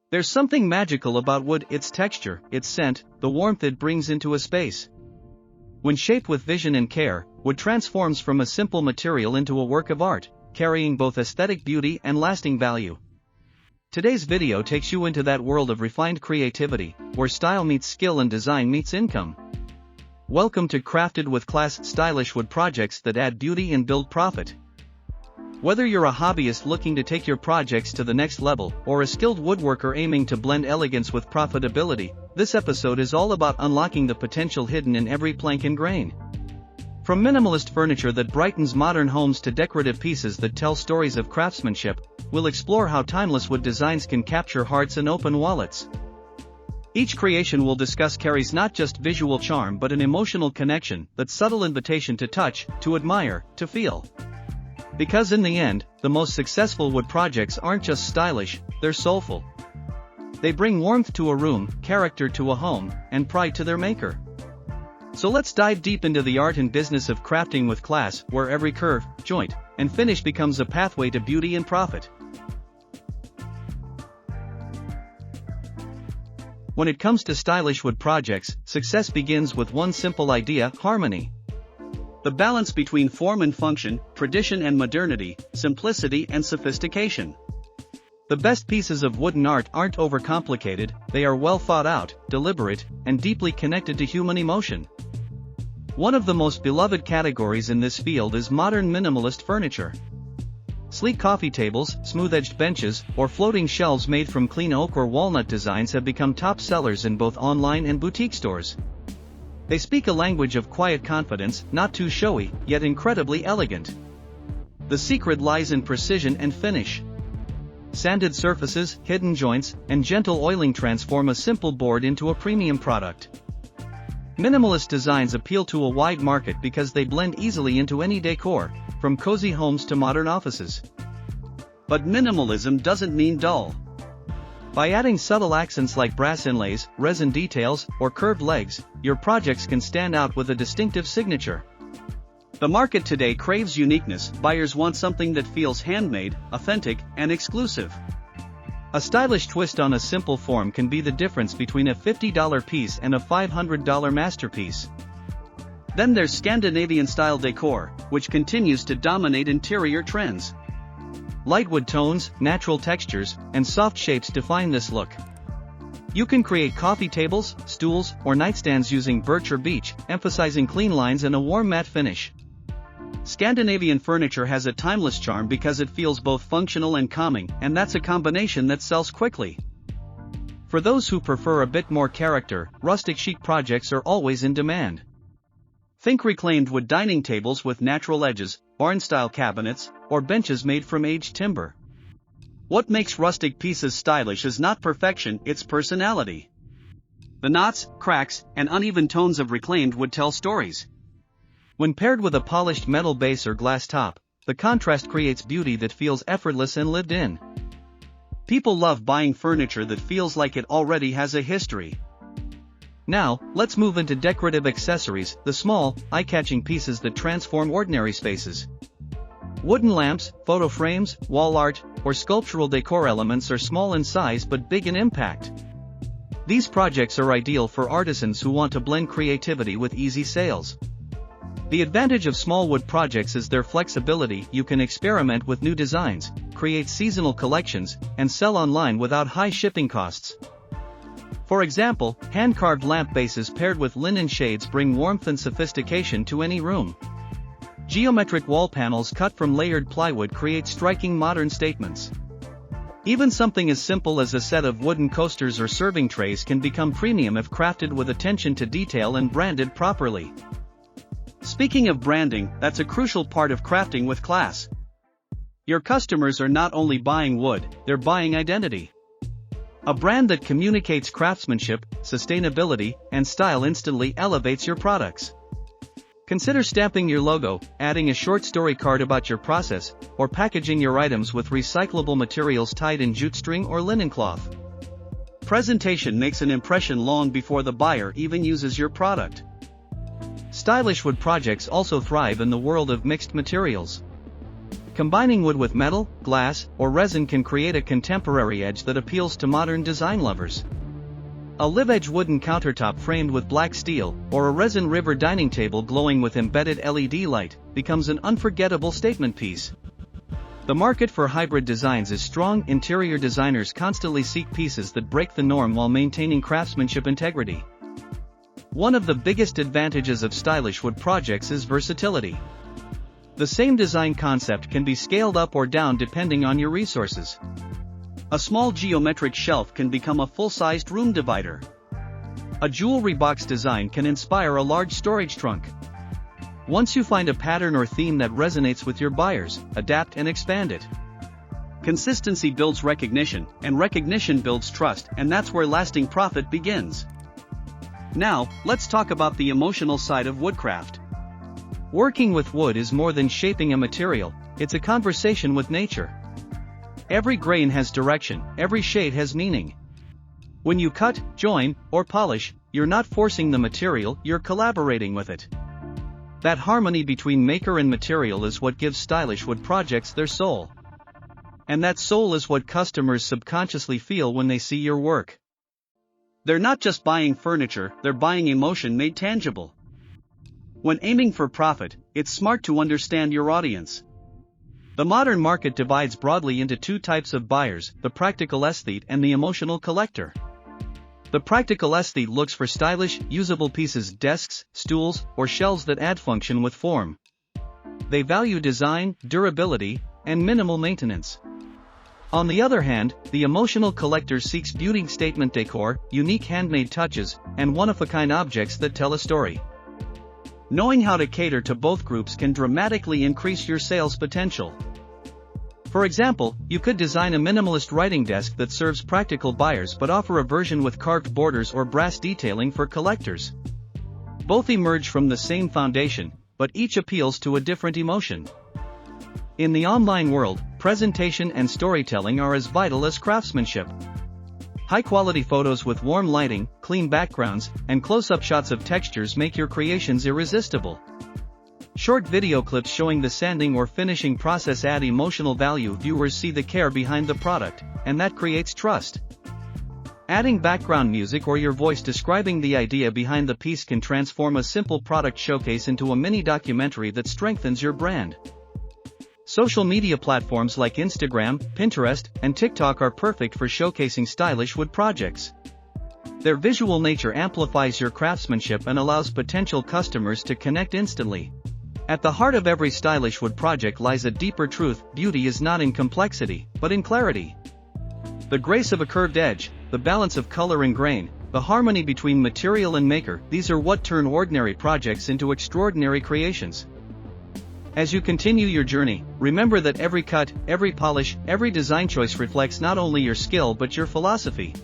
There's something magical about wood, its texture, its scent, the warmth it brings into a space. When shaped with vision and care, wood transforms from a simple material into a work of art, carrying both aesthetic beauty and lasting value. Today's video takes you into that world of refined creativity, where style meets skill and design meets income. Welcome to Crafted with Class, stylish wood projects that add beauty and build profit. Whether you're a hobbyist looking to take your projects to the next level, or a skilled woodworker aiming to blend elegance with profitability, this episode is all about unlocking the potential hidden in every plank and grain. From minimalist furniture that brightens modern homes to decorative pieces that tell stories of craftsmanship, we'll explore how timeless wood designs can capture hearts and open wallets. Each creation we'll discuss carries not just visual charm but an emotional connection, that subtle invitation to touch, to admire, to feel. Because in the end, the most successful wood projects aren't just stylish, they're soulful. They bring warmth to a room, character to a home, and pride to their maker. So let's dive deep into the art and business of crafting with class, where every curve, joint, and finish becomes a pathway to beauty and profit. When it comes to stylish wood projects, success begins with one simple idea: harmony. The balance between form and function, tradition and modernity, simplicity and sophistication. The best pieces of wooden art aren't overcomplicated, they are well thought out, deliberate, and deeply connected to human emotion. One of the most beloved categories in this field is modern minimalist furniture. Sleek coffee tables, smooth-edged benches, or floating shelves made from clean oak or walnut designs have become top sellers in both online and boutique stores. They speak a language of quiet confidence, not too showy, yet incredibly elegant. The secret lies in precision and finish. Sanded surfaces, hidden joints, and gentle oiling transform a simple board into a premium product. Minimalist designs appeal to a wide market because they blend easily into any decor, from cozy homes to modern offices. But minimalism doesn't mean dull. By adding subtle accents like brass inlays, resin details, or curved legs, your projects can stand out with a distinctive signature. The market today craves uniqueness. Buyers want something that feels handmade, authentic, and exclusive. A stylish twist on a simple form can be the difference between a $50 piece and a $500 masterpiece. Then there's Scandinavian-style decor, which continues to dominate interior trends. Light wood tones, natural textures, and soft shapes define this look. You can create coffee tables, stools, or nightstands using birch or beech, emphasizing clean lines and a warm matte finish. Scandinavian furniture has a timeless charm because it feels both functional and calming, and that's a combination that sells quickly. For those who prefer a bit more character, rustic chic projects are always in demand. Think reclaimed wood dining tables with natural edges, barn-style cabinets, or benches made from aged timber. What makes rustic pieces stylish is not perfection, it's personality. The knots, cracks, and uneven tones of reclaimed wood tell stories. When paired with a polished metal base or glass top, the contrast creates beauty that feels effortless and lived in. People love buying furniture that feels like it already has a history. Now, let's move into decorative accessories, the small, eye-catching pieces that transform ordinary spaces. Wooden lamps, photo frames, wall art, or sculptural decor elements are small in size but big in impact. These projects are ideal for artisans who want to blend creativity with easy sales. The advantage of small wood projects is their flexibility. You can experiment with new designs, create seasonal collections, and sell online without high shipping costs. For example, hand-carved lamp bases paired with linen shades bring warmth and sophistication to any room. Geometric wall panels cut from layered plywood create striking modern statements. Even something as simple as a set of wooden coasters or serving trays can become premium if crafted with attention to detail and branded properly. Speaking of branding, that's a crucial part of crafting with class. Your customers are not only buying wood, they're buying identity. A brand that communicates craftsmanship, sustainability, and style instantly elevates your products. Consider stamping your logo, adding a short story card about your process, or packaging your items with recyclable materials tied in jute string or linen cloth. Presentation makes an impression long before the buyer even uses your product. Stylish wood projects also thrive in the world of mixed materials. Combining wood with metal, glass, or resin can create a contemporary edge that appeals to modern design lovers. A live-edge wooden countertop framed with black steel, or a resin river dining table glowing with embedded LED light, becomes an unforgettable statement piece. The market for hybrid designs is strong. Interior designers constantly seek pieces that break the norm while maintaining craftsmanship integrity. One of the biggest advantages of stylish wood projects is versatility. The same design concept can be scaled up or down depending on your resources. A small geometric shelf can become a full-sized room divider. A jewelry box design can inspire a large storage trunk. Once you find a pattern or theme that resonates with your buyers, adapt and expand it. Consistency builds recognition, and recognition builds trust, and that's where lasting profit begins. Now, let's talk about the emotional side of woodcraft. Working with wood is more than shaping a material, it's a conversation with nature. Every grain has direction, every shade has meaning. When you cut, join, or polish, you're not forcing the material, you're collaborating with it. That harmony between maker and material is what gives stylish wood projects their soul. And that soul is what customers subconsciously feel when they see your work. They're not just buying furniture, they're buying emotion made tangible. When aiming for profit, it's smart to understand your audience. The modern market divides broadly into two types of buyers, the practical aesthete and the emotional collector. The practical aesthete looks for stylish, usable pieces, desks, stools, or shelves that add function with form. They value design, durability, and minimal maintenance. On the other hand, the emotional collector seeks beauty statement decor, unique handmade touches, and one-of-a-kind objects that tell a story. Knowing how to cater to both groups can dramatically increase your sales potential. For example, you could design a minimalist writing desk that serves practical buyers but offer a version with carved borders or brass detailing for collectors. Both emerge from the same foundation, but each appeals to a different emotion. In the online world, presentation and storytelling are as vital as craftsmanship. High-quality photos with warm lighting, clean backgrounds, and close-up shots of textures make your creations irresistible. Short video clips showing the sanding or finishing process add emotional value. Viewers see the care behind the product, and that creates trust. Adding background music or your voice describing the idea behind the piece can transform a simple product showcase into a mini documentary that strengthens your brand. Social media platforms like Instagram, Pinterest, and TikTok are perfect for showcasing stylish wood projects. Their visual nature amplifies your craftsmanship and allows potential customers to connect instantly. At the heart of every stylish wood project lies a deeper truth: beauty is not in complexity, but in clarity. The grace of a curved edge, the balance of color and grain, the harmony between material and maker, these are what turn ordinary projects into extraordinary creations. As you continue your journey, remember that every cut, every polish, every design choice reflects not only your skill but your philosophy.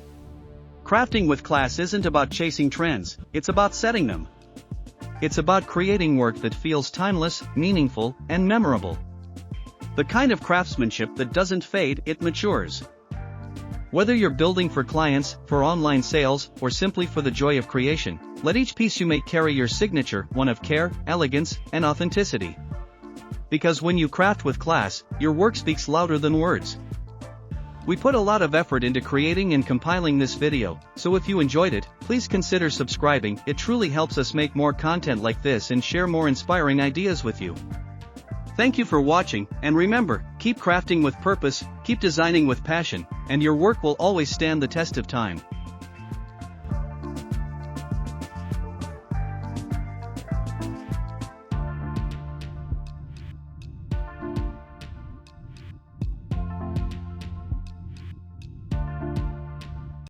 Crafting with class isn't about chasing trends, it's about setting them. It's about creating work that feels timeless, meaningful, and memorable. The kind of craftsmanship that doesn't fade, it matures. Whether you're building for clients, for online sales, or simply for the joy of creation, let each piece you make carry your signature, one of care, elegance, and authenticity. Because when you craft with class, your work speaks louder than words. We put a lot of effort into creating and compiling this video, so if you enjoyed it, please consider subscribing. It truly helps us make more content like this and share more inspiring ideas with you. Thank you for watching, and remember, keep crafting with purpose, keep designing with passion, and your work will always stand the test of time.